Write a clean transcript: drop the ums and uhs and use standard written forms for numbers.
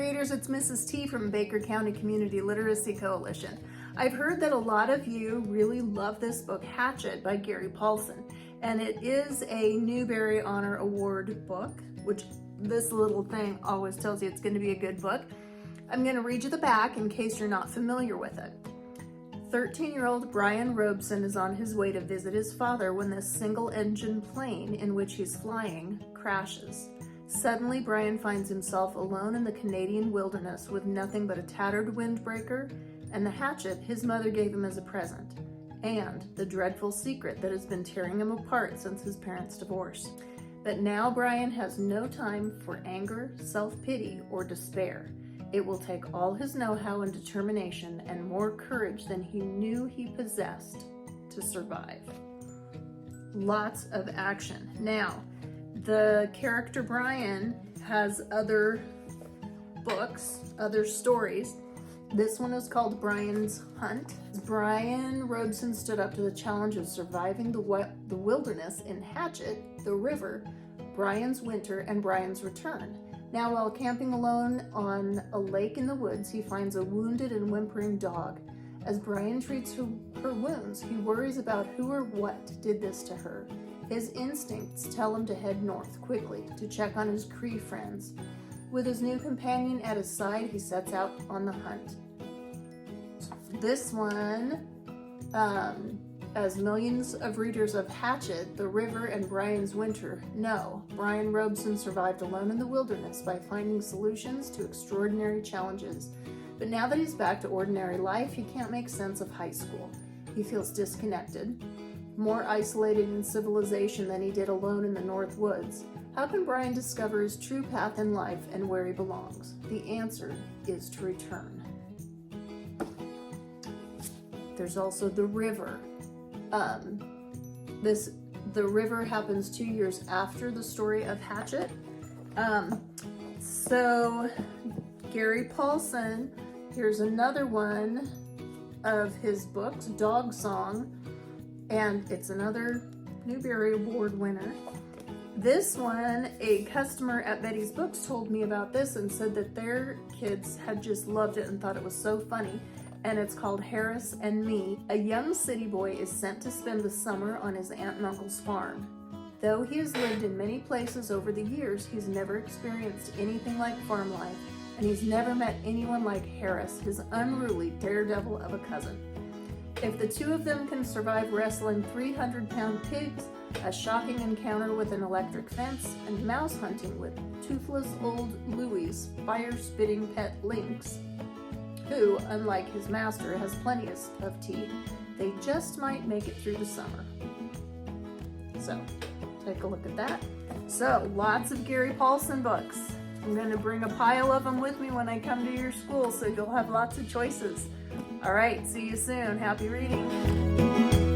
readers, it's Mrs. T from Baker County Community Literacy Coalition. I've heard that a lot of you really love this book, Hatchet by Gary Paulson, and it is a Newbery Honor Award book, which this little thing always tells you it's going to be a good book. I'm going to read you the back in case you're not familiar with it. 13-year-old Brian Robeson is on his way to visit his father when this single-engine plane in which he's flying crashes. Suddenly, Brian finds himself alone in the Canadian wilderness with nothing but a tattered windbreaker and the hatchet his mother gave him as a present, and the dreadful secret that has been tearing him apart since his parents' divorce. But now Brian has no time for anger, self-pity, or despair. It will take all his know-how and determination and more courage than he knew he possessed to survive. Lots of action. Now, the character Brian has other books, other stories. This one is called Brian's Hunt. Brian Robeson stood up to the challenge of surviving the wilderness in Hatchet, the river, Brian's Winter, and Brian's Return. Now, while camping alone on a lake in the woods, he finds a wounded and whimpering dog. As Brian treats her wounds, he worries about who or what did this to her. His instincts tell him to head north quickly to check on his Cree friends. With his new companion at his side, he sets out on the hunt. This one, as millions of readers of Hatchet, The River, and Brian's Winter know, Brian Robeson survived alone in the wilderness by finding solutions to extraordinary challenges. But now that he's back to ordinary life, he can't make sense of high school. He feels disconnected, more isolated in civilization than he did alone in the North Woods. How can Brian discover his true path in life and where he belongs? The answer is to return. There's also The River. The River happens 2 years after the story of Hatchet. So Gary Paulson, here's another one of his books, Dog Song, and it's another Newbery Award winner. This one, a customer at Betty's Books told me about this and said that their kids had just loved it and thought it was so funny. And it's called Harris and Me. A young city boy is sent to spend the summer on his aunt and uncle's farm. Though he has lived in many places over the years, he's never experienced anything like farm life, and he's never met anyone like Harris, his unruly daredevil of a cousin. If the two of them can survive wrestling 300-pound pigs, a shocking encounter with an electric fence, and mouse hunting with toothless old Louie's fire-spitting pet lynx, who, unlike his master, has plenty of teeth, they just might make it through the summer. So, take a look at that. So, lots of Gary Paulson books. I'm going to bring a pile of them with me when I come to your school, so you'll have lots of choices. All right, see you soon. Happy reading.